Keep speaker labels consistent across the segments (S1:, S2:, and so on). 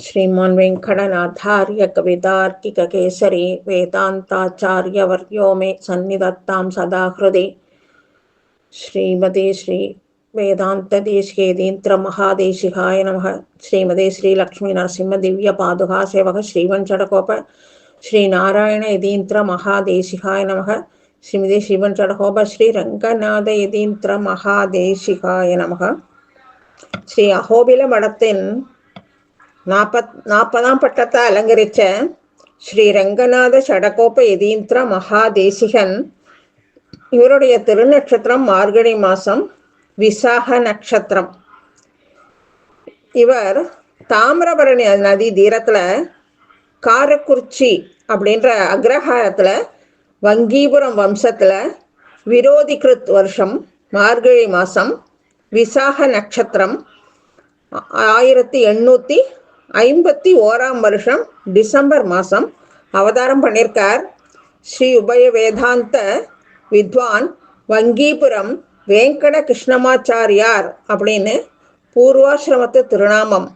S1: श्रीमान् वेङ्कटनाथार्य कवितार्किककेसरी वेदान्ताचार्यवर्यो मे सन्निधत्तां सदा हृदि श्रीमते श्री वेदान्तदेशिकेन्द्रमहादेशिकाय नमः। श्रीमते श्रीलक्ष्मीनरसिंहदिव्यपादुका सेवक श्रीवञ्चडकोप श्रीनारायण यतीन्द्रमहादेशिकाय नमः। श्रीमते श्रीवञ्चडकोप श्रीरङ्गनाथ यतीन्द्रमहादेशिकाय नमः. ஸ்ரீ அகோபில மடத்தின் 40ஆம் பட்டத்தை அலங்கரித்த ஸ்ரீ ரங்கநாத ஷடகோப யதீந்திர மகாதேசிகன், இவருடைய திருநட்சத்திரம் மார்கழி மாதம் விசாக நட்சத்திரம். இவர் தாமிரபரணி நதி தீரத்தில் காரக்குறிச்சி அப்படின்ற அக்ரஹாரத்தில் வங்கீபுரம் வம்சத்தில் விரோதிகிருத் வருஷம் மார்கழி மாதம் விசாக நட்சத்திரம் 1851 வருஷம் டிசம்பர் மாதம் அவதாரம் பண்ணியிருக்கார். ஸ்ரீ உபய வேதாந்த வித்வான் வங்கீபுரம் வேங்கட கிருஷ்ணமாச்சாரியார் அப்படின்னு பூர்வாசிரமத்து திருநாமம்.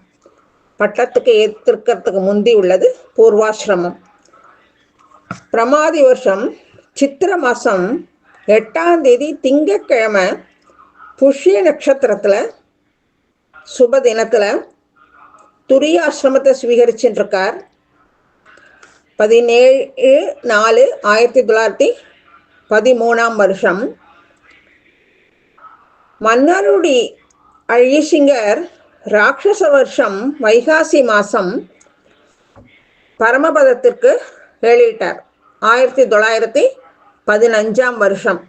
S1: பட்டத்துக்கு ஏற்றிருக்கிறதுக்கு முந்தி உள்ளது பூர்வாசிரமம். பிரமாதி வருஷம் சித்திர மாதம் 8ஆம் தேதி திங்கட்கிழமை புஷ்ய நட்சத்திரத்தில் சுப தினத்தில் துரியாசிரமத்தை ஸ்வீகரிச்சுருக்கார். 17/4/1913 வருஷம். மன்னாருடி அழிசிங்கர் ராட்சச வருஷம் வைகாசி மாதம் பரமபதத்திற்கு வெளியிட்டார். 1915 வருஷம்.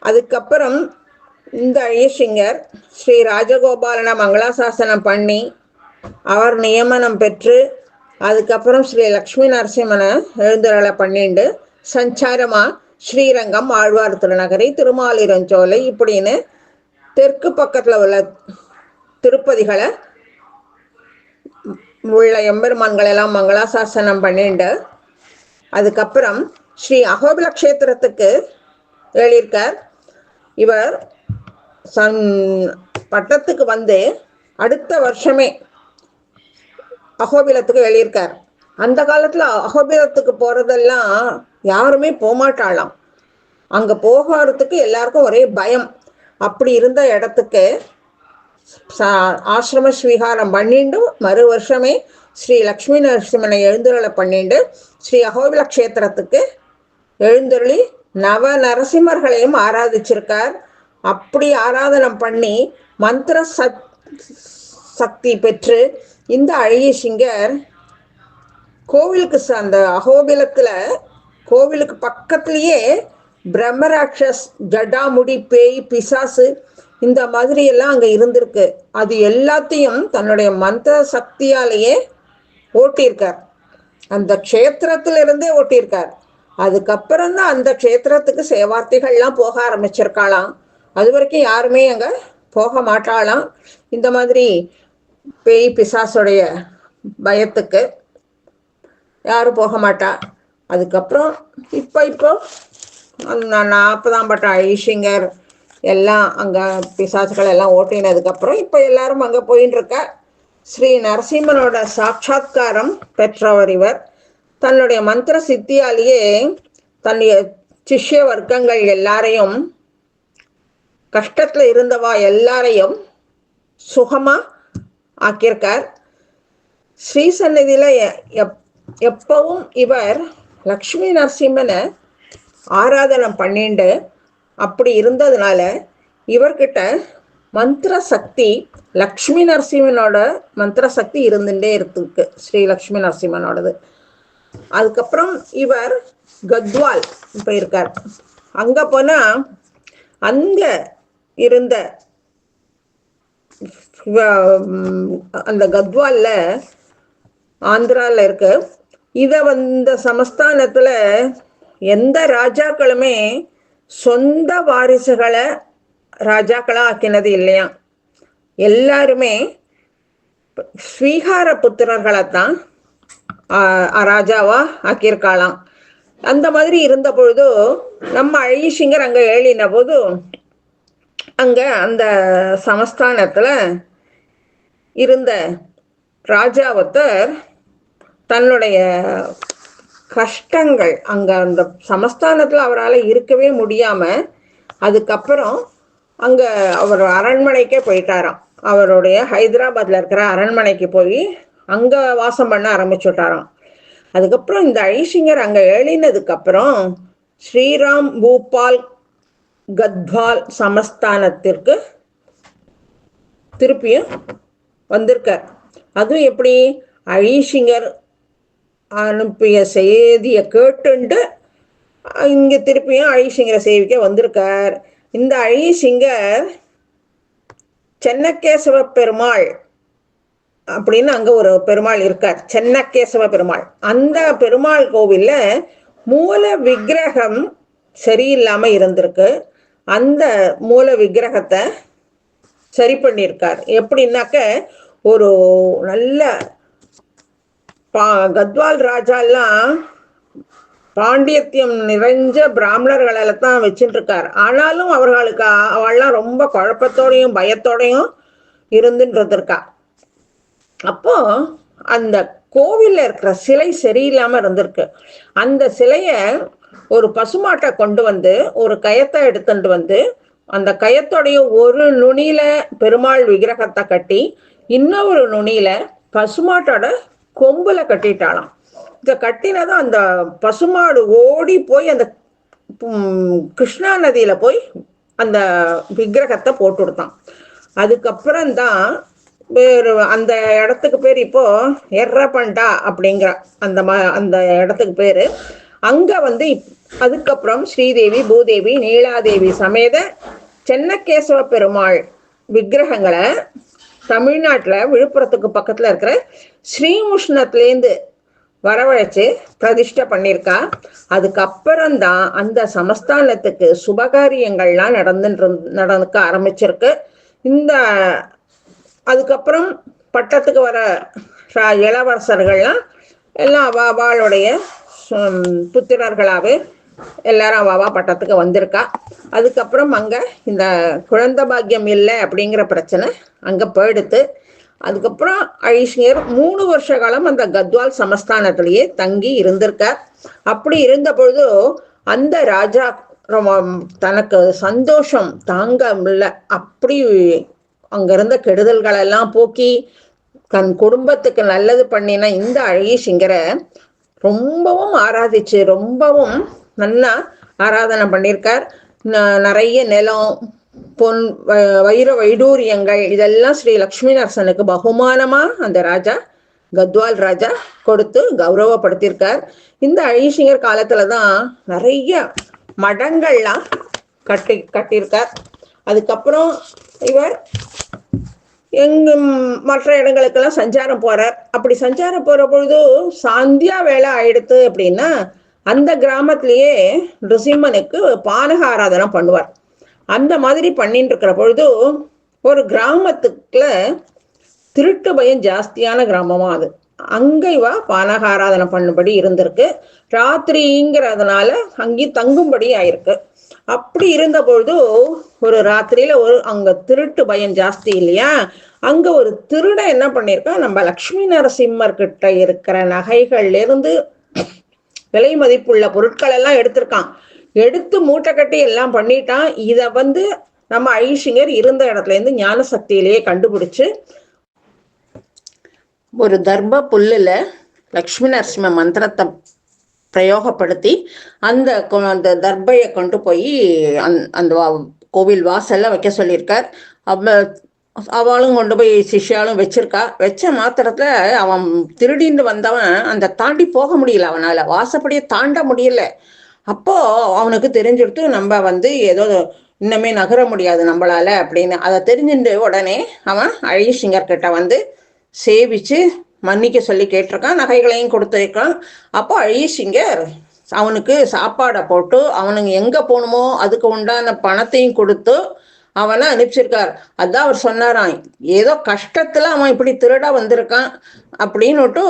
S1: அதுக்கப்புறம் இந்த அழிசிங்கர் ஸ்ரீ ராஜகோபாலனை மங்களாசாசனம் பண்ணி அவர் நியமனம் பெற்று அதுக்கப்புறம் ஸ்ரீ லக்ஷ்மி நரசிம்மனை எழுந்தருளை பண்ணிண்டு சஞ்சாரமாக ஸ்ரீரங்கம், ஆழ்வார் திருநகரி, திருமாலிரஞ்சோலை இப்படின்னு தெற்கு பக்கத்தில் உள்ள திருப்பதிகளை உள்ள எம்பெருமான்களெல்லாம் மங்களாசாசனம் பண்ணிண்டு அதுக்கப்புறம் ஸ்ரீ அகோபில க்ஷேத்திரத்துக்கு எழுதியிருக்கார். இவர் பட்டத்துக்கு வந்து அடுத்த வருஷமே அகோபிலத்துக்கு எழுதியிருக்கார். அந்த காலத்தில் அகோபிலத்துக்கு போகிறதெல்லாம் யாருமே போகமாட்டாளாம். அங்கே போகிறதுக்கு எல்லாருக்கும் ஒரே பயம். அப்படி இருந்த இடத்துக்கு ஆசிரம ஸ்வீகாரம் பண்ணிட்டு மறு வருஷமே ஸ்ரீ லக்ஷ்மி நரசிம்மனை எழுந்தருளை பண்ணிட்டு ஸ்ரீ அகோபில க்ஷேத்திரத்துக்கு எழுந்தருளி நவ நரசிம்மர்களையும் ஆராதிச்சிருக்கார். அப்படி ஆராதனம் பண்ணி மந்திர சக்தி பெற்று இந்த அழகிசிங்கர் கோவிலுக்கு அந்த அகோபிலத்தில் கோவிலுக்கு பக்கத்துலேயே பிரம்மராட்சஸ், ஜடாமுடி, பேய், பிசாசு இந்த மாதிரி எல்லாம் அங்கே இருந்திருக்கு. அது எல்லாத்தையும் தன்னுடைய மந்திர சக்தியாலேயே ஓட்டியிருக்கார். அந்த க்ஷேத்திரத்திலிருந்தே ஓட்டியிருக்கார். அதுக்கப்புறம் தான் அந்த க்ஷேத்திரத்துக்கு சேவார்த்திகள்லாம் போக ஆரம்பிச்சிருக்காளாம். அது வரைக்கும் யாருமே அங்கே போக மாட்டாளாம். இந்த மாதிரி பேய் பிசாசுடைய பயத்துக்கு யாரும் போக மாட்டா. அதுக்கப்புறம் இப்போ 40ஆம் பட்ட ஐஷிங்கர் எல்லாம் அங்கே பிசாசுகள் எல்லாம் ஓட்டினதுக்கப்புறம் இப்போ எல்லாரும் அங்கே போயின்னு இருக்கா. ஸ்ரீ நரசிம்மனோட சாட்சாத்காரம் பெற்றவர் இவர். தன்னுடைய மந்திர சித்தியாலேயே தன்னுடைய சிஷ்ய வர்க்கங்கள் எல்லாரையும், கஷ்டத்தில் இருந்தவா எல்லாரையும் சுகமாக ஆக்கியிருக்கார். ஸ்ரீசன்னதியில் எப்பவும் இவர் லக்ஷ்மி நரசிம்மனை ஆராதனம் பண்ணிண்டு அப்படி இருந்ததுனால இவர்கிட்ட மந்திர சக்தி, லக்ஷ்மி நரசிம்மனோட மந்திர சக்தி இருந்துட்டே இருக்கு, ஸ்ரீ லக்ஷ்மி நரசிம்மனோடது. அதுக்கப்புறம் இவர் கத்வால் போயிருக்கார். அங்கே போனால் அங்கே இருந்த அந்த கத்வாலில் ஆந்திராவில் இருக்கு. இதை இந்த சமஸ்தானத்தில் எந்த ராஜாக்களுமே சொந்த வாரிசுகளை ராஜாக்களாக ஆக்கினது இல்லையா. எல்லாருமே ஸ்வீகார புத்திரர்களைத்தான் ராஜாவா ஆக்கியிருக்காளாம். அந்த மாதிரி இருந்த பொழுது நம்ம அழகிசிங்கர் அங்கே ஏழின போது அங்கே அந்த சமஸ்தானத்தில் இருந்த ராஜாவத்தர் தன்னுடைய கஷ்டங்கள் அங்கே அந்த சமஸ்தானத்தில் அவரால் இருக்கவே முடியாமல் அதுக்கப்புறம் அங்கே அவர் அரண்மனைக்கே போயிட்டாராம். அவருடைய ஹைதராபாத்தில் இருக்கிற அரண்மனைக்கு போய் அங்கே வாசம் பண்ண ஆரம்பிச்சுட்டாராம். அதுக்கப்புறம் இந்த ஐஷிங்கர் அங்கே எழுதினதுக்கப்புறம் ஸ்ரீராம் பூபால் கத்வால் சமஸ்தானத்திற்கு திருப்பியும் வந்திருக்கார். அதுவும் எப்படி, ஐஷிங்கர் அனுப்பிய செய்தியை கேட்டுண்டு இங்கே திருப்பியும் ஐஷிங்கரை சேவிக்க வந்திருக்கார். இந்த ஐஷிங்கர் சென்னக்கேசவ பெருமாள் அப்படின்னு அங்கே ஒரு பெருமாள் இருக்கார், சென்னக்கேசவ பெருமாள். அந்த பெருமாள் கோவிலில் மூல விக்கிரகம் சரியில்லாமல் இருந்திருக்கு. அந்த மூல விக்கிரகத்தை சரி பண்ணியிருக்கார். எப்படின்னாக்க, ஒரு நல்ல கத்வால் ராஜாலாம் பாண்டியத்தியம் நிறைஞ்ச பிராமணர்களை தான் வச்சுட்டு இருக்கார். ஆனாலும் அவள்லாம் ரொம்ப குழப்பத்தோடையும் பயத்தோடையும் இருந்துருக்கா. அப்போ அந்த கோவில்ல இருக்கிற சிலை சரியில்லாம இருந்திருக்கு. அந்த சிலைய ஒரு பசுமாட்டை கொண்டு வந்து ஒரு கயத்தை எடுத்துட்டு வந்து அந்த கயத்தோடைய ஒரு நுனியில பெருமாள் விக்கிரகத்தை கட்டி இன்னொரு நுனியில பசுமாட்டோட கொம்புல கட்டிட்டாலாம். இதை கட்டினதும் அந்த பசுமாடு ஓடி போய் அந்த கிருஷ்ணா நதியில போய் அந்த விக்கிரகத்தை போட்டு கொடுத்தான். அதுக்கப்புறம்தான் வேறு அந்த இடத்துக்கு பேர் இப்போ எர்ரபண்டா அப்படிங்கிற அந்த இடத்துக்கு பேரு. அங்க வந்து அதுக்கப்புறம் ஸ்ரீதேவி, பூதேவி, நீலாதேவி சமேத சென்னக்கேசவ பெருமாள் விக்கிரகங்களை தமிழ்நாட்டில் விழுப்புரத்துக்கு பக்கத்தில் இருக்கிற ஸ்ரீமுஷ்ணத்துலேருந்து வரவழைச்சு பிரதிஷ்டை பண்ணியிருக்கா. அதுக்கப்புறம்தான் அந்த சமஸ்தானத்துக்கு சுபகாரியங்கள்லாம் நடக்க ஆரம்பிச்சிருக்கு. அதுக்கப்புறம் பட்டத்துக்கு வர இளவரசர்கள்லாம் எல்லாம் அவளுடைய புத்திரர்களாகவே எல்லாரும் அவாவா பட்டத்துக்கு வந்திருக்கா. அதுக்கப்புறம் அங்கே இந்த குழந்தை பாக்கியம் இல்லை அப்படிங்கிற பிரச்சனை அங்கே போயிடுத்து. அதுக்கப்புறம் ஐஷிங்கர் 3 வருஷ காலம் அந்த கத்வால் சமஸ்தானத்திலேயே தங்கி இருந்திருக்கார். அப்படி இருந்த பொழுது அந்த ராஜா தனக்கு சந்தோஷம் தாங்க முடியல. அப்படி அங்கிருந்த கெடுதல்களெல்லாம் போக்கி தன் குடும்பத்துக்கு நல்லது பண்ணின இந்த ஐஷிங்கரை ரொம்பவும் ஆராதிச்சு ரொம்பவும் நல்லா ஆராதனை பண்ணியிருக்கார். நிறைய நிலம், பொன், வைர வைடூரியங்கள் இதெல்லாம் ஸ்ரீ லக்ஷ்மி நரசனுக்கு பகுமானமா அந்த ராஜா கத்வால் ராஜா கொடுத்து கௌரவப்படுத்தியிருக்கார். இந்த ஐஷிங்கர் காலத்துலதான் நிறைய மடங்கள்லாம் கட்டியிருக்கார். அதுக்கப்புறம் இவர் எங்கும் மற்ற இடங்களுக்கெல்லாம் சஞ்சாரம் போறார். அப்படி சஞ்சாரம் போற பொழுது சாந்தியா வேலை ஆயிடுத்து அப்படின்னா அந்த கிராமத்திலேயே நிருசிம்மனுக்கு பானக ஆராதனை பண்ணுவார். அந்த மாதிரி பண்ணிட்டு இருக்கிற பொழுது ஒரு கிராமத்துக்குள்ள திருட்டு பயம் ஜாஸ்தியான கிராமமா அது. அங்க இவா பானக ஆராதனை பண்ணும்படி இருந்திருக்கு. ராத்திரிங்கிறதுனால அங்கேயும் தங்கும்படி ஆயிருக்கு. அப்படி இருந்த பொழுது ஒரு ராத்திரியில அங்க திருட்டு பயம் ஜாஸ்தி இல்லையா, அங்க ஒரு திருட என்ன பண்ணியிருக்கான், நம்ம லக்ஷ்மி நரசிம்மர் கிட்ட இருக்கிற நகைகள்ல இருந்து விலை மதிப்புள்ள பொருட்கள் எல்லாம் எடுத்திருக்கான். எடுத்து மூட்டை கட்டி எல்லாம் பண்ணிட்டான். இத நம்ம ஐஷிங்கர் இருந்த இடத்துல இருந்து ஞான சக்தியிலேயே கண்டுபிடிச்சு ஒரு தர்ப புல்லுல லக்ஷ்மி நரசிம்ம மந்திரத்தை பிரயோகப்படுத்தி அந்த தர்பையை கொண்டு போய் அந்த கோவில் வாசல்ல வைக்க சொல்லியிருக்கார். அவளும் கொண்டு போய் சிஷ்யாலும் வச்சிருக்கா. வச்ச மாத்திரத்துல அவன் திருடின்னு வந்தவன் அந்த தாண்டி போக முடியல, அவனால வாசப்படியை தாண்ட முடியல. அப்போ அவனுக்கு தெரிஞ்சுடுத்து நம்ம ஏதோ இன்னமே நகர முடியாது நம்மளால அப்படின்னு. அதை தெரிஞ்சுட்டு உடனே அவன் ஐஷிங்கர் கிட்ட சேவிச்சு மன்னிக்க சொல்லி கேட்டிருக்கான், நகைகளையும் கொடுத்துருக்கான். அப்போ ஐஷிங்கர் அவனுக்கு சாப்பாடை போட்டு அவனுக்கு எங்க போகணுமோ அதுக்கு உண்டான பணத்தையும் கொடுத்து அவனை அனுப்பிச்சிருக்கார். அதான் அவர் சொன்னாராம், ஏதோ கஷ்டத்துல அவன் இப்படி திருட வந்திருக்கான் அப்படின்னுட்டு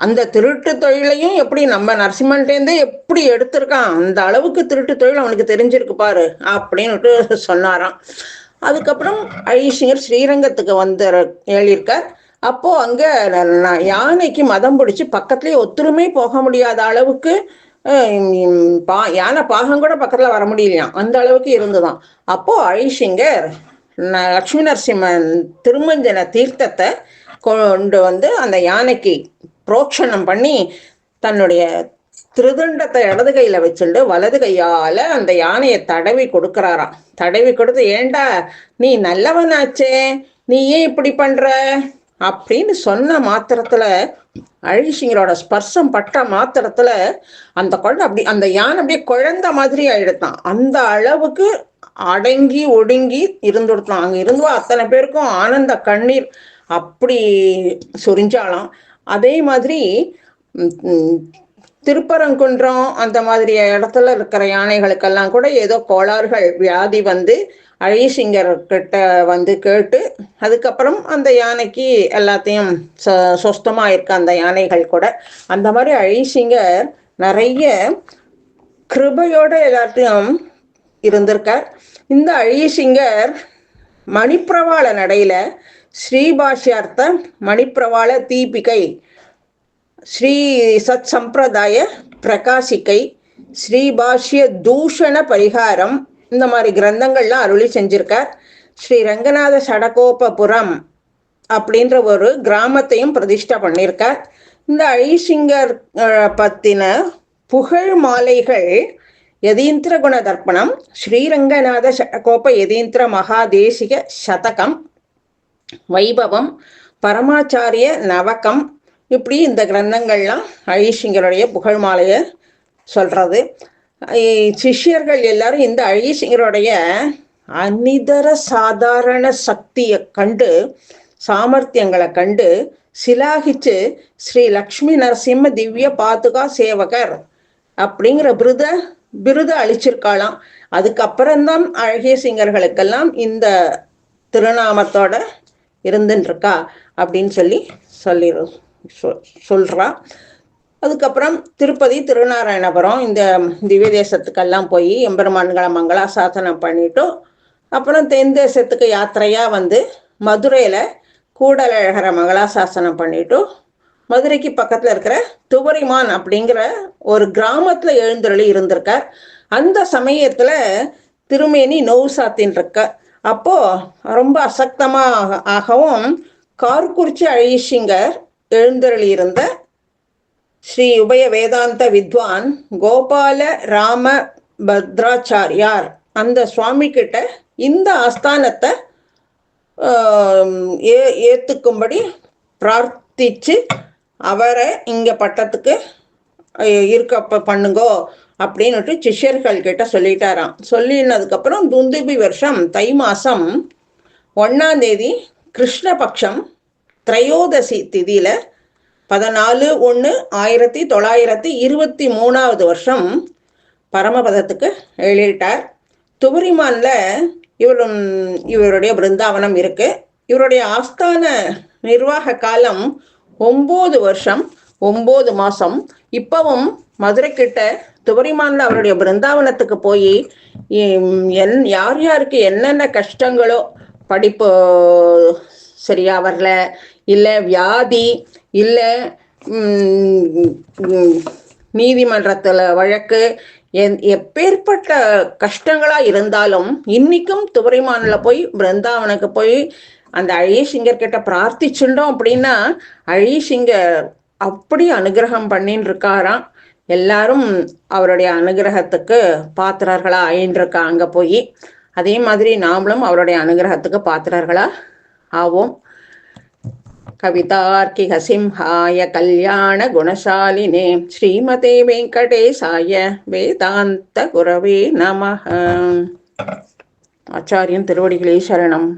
S1: அந்த திருட்டு தொழிலையும் எப்படி நம்ம நரசிம்மன்ட்டேருந்தே எப்படி எடுத்திருக்கான், அந்த அளவுக்கு திருட்டு தொழில் அவனுக்கு தெரிஞ்சிருக்கு பாரு அப்படின்னுட்டு சொன்னாராம். அதுக்கப்புறம் ஐஷிங்கர் ஸ்ரீரங்கத்துக்கு எழுதியிருக்கார். அப்போ அங்க யானைக்கு மதம் பிடிச்சி பக்கத்துலயே ஒத்துருமே போக முடியாத அளவுக்கு யானை பாகம் கூட பக்கத்துல வர முடியலையாம், அந்த அளவுக்கு இருந்துதான். அப்போ அழிசிங்கர் லக்ஷ்மி நரசிம்மன் திருமஞ்சன தீர்த்தத்தை கொண்டு வந்து அந்த யானைக்கு புரோக்ஷணம் பண்ணி தன்னுடைய திருதண்டத்தை இடது கையில வச்சுட்டு வலது கையால அந்த யானையை தடவி கொடுக்கறாராம். தடவி கொடுத்து, ஏண்டா நீ நல்லவனாச்சே, நீ ஏன் இப்படி பண்ற அப்படின்னு சொன்ன மாத்திரத்துல, அழிசிங்கரோட ஸ்பர்சம் பட்ட மாத்திரத்துல அந்த குழந்தை அப்படி, அந்த யானை அப்படியே குழந்தை மாதிரி ஆயிடுத்தான். அந்த அளவுக்கு அடங்கி ஒடுங்கி இருந்துடுத்தான். அங்க இருந்தோ அத்தனை பேருக்கும் ஆனந்த கண்ணீர் அப்படி சொரிஞ்சாலாம். அதே மாதிரி திருப்பரங்குன்றம் அந்த மாதிரி இடத்துல இருக்கிற யானைகளுக்கெல்லாம் கூட ஏதோ கோளாறுகள் வியாதி வந்து அழிசிங்கர் கிட்ட வந்து கேட்டு அதுக்கப்புறம் அந்த யானைக்கு எல்லாத்தையும் சொஸ்தமாக இருக்க அந்த யானைகள் கூட. அந்த மாதிரி அழிசிங்கர் நிறைய கிருபையோட எல்லாத்தையும் இருந்திருக்கார். இந்த அழிசிங்கர் மணிப்பிரவாள நடையில ஸ்ரீபாஷ்யார்த்த மணிப்பிரவாள தீபிகை, ஸ்ரீ சத் சம்பிரதாய பிரகாசிக்கை, ஸ்ரீபாஷ்ய தூஷண பரிகாரம், இந்த மாதிரி கிரந்தங்கள்லாம் அருளி செஞ்சிருக்கார். ஸ்ரீ ரங்கநாத சடகோபபுரம் அப்படின்ற ஒரு கிராமத்தையும் பிரதிஷ்டை பண்ணியிருக்கார். இந்த அழிசிங்கர் பத்தின புகழ் மாலைகள் யதீந்திர குண தர்ப்பணம், ஸ்ரீரங்கநாத சடகோப யதீந்திர மகாதேசிக சதகம், வைபவம், பரமாச்சாரிய நவகம், இப்படி இந்த கிரந்தங்கள்லாம் அழிசிங்கருடைய புகழ் மாலையை சொல்றது. சிஷ்யர்கள் எல்லாரும் இந்த அழிசிங்கருடைய அநிதர சாதாரண சக்தியை கண்டு, சாமர்த்தியங்களை கண்டு சிலாகிச்சு ஸ்ரீ லக்ஷ்மி நரசிம்ம திவ்ய பாதுகா சேவகர் அப்படிங்கிற விருதை அளிச்சிருக்காளாம். அதுக்கப்புறம்தான் அழகிய சிங்கர்களுக்கெல்லாம் இந்த திருநாமத்தோட இருந்துருக்கா அப்படின்னு சொல்றான். அதுக்கப்புறம் திருப்பதி, திருநாராயணபுரம் இந்த திவ்ய தேசத்துக்கெல்லாம் போய் எம்பெருமான்களை மங்களாசாசனம் பண்ணிட்டு அப்புறம் தென் தேசத்துக்கு யாத்திரையா வந்து மதுரையில கூடலழகரை மங்களாசாசனம் பண்ணிட்டு மதுரைக்கு பக்கத்துல இருக்கிற துவரிமான் அப்படிங்கிற ஒரு கிராமத்துல எழுந்தருளி இருந்திருக்கார். அந்த சமயத்துல திருமேனி நோவுசாத்தின் இருக்க. அப்போ ரொம்ப அசக்தமாகவும் கார்குறிச்சி அழிசிங்கர் எழுந்தருளி இருந்த ஸ்ரீ உபய வேதாந்த வித்வான் கோபால ராம பத்ராச்சாரியார் அந்த சுவாமி கிட்ட இந்த ஆஸ்தானத்தை ஏத்துக்கும்படி பிரார்த்திச்சு அவரை இங்க பட்டத்துக்கு இருக்க பண்ணுங்கோ அப்படின்னுட்டு சிஷ்யர்கள் கிட்ட சொல்லிட்டாராம். சொல்லினதுக்கப்புறம் துந்துபி வருஷம் தை மாசம் 1ஆம் தேதி கிருஷ்ணபக்ஷம் திரையோதசி திதியில 14/1/1923 வருஷம் பரமபதத்துக்கு எழுதிட்டார். துவரிமான்ல இவருடைய பிருந்தாவனம் இருக்கு. இவருடைய ஆஸ்தான நிர்வாக காலம் 9 வருஷம் 9 மாசம். இப்பவும் மதுரை கிட்ட துவரிமான்ல அவருடைய பிருந்தாவனத்துக்கு போய் யார் யாருக்கு என்னென்ன கஷ்டங்களோ, படிப்பு சரியா வரல, இல்லை வியாதி, இல்லை நீதிமன்றத்தில் வழக்கு, எப்பேற்பட்ட கஷ்டங்களா இருந்தாலும் இன்னைக்கும் துவரிமான்ல போய் பிருந்தாவனுக்கு போய் அந்த அழிசிங்கர் கிட்ட பிரார்த்திச்சுட்டோம் அப்படின்னா அழிசிங்கர் அப்படி அனுகிரகம் பண்ணின்னு இருக்காராம். எல்லாரும் அவருடைய அனுகிரகத்துக்கு பாத்திரர்களா ஆயின்றிருக்கா அங்க போய். அதே மாதிரி நாமளும் அவருடைய அனுகிரகத்துக்கு பாத்திரர்களா ஆவோம். கவிதார்க்கிக சிம்ஹாய கல்யாண குணசாலினே ஸ்ரீமதே வெங்கடேசாய வேதாந்த குரவே நமஹ. ஆச்சாரியன் திருவடிகளே சரணம்.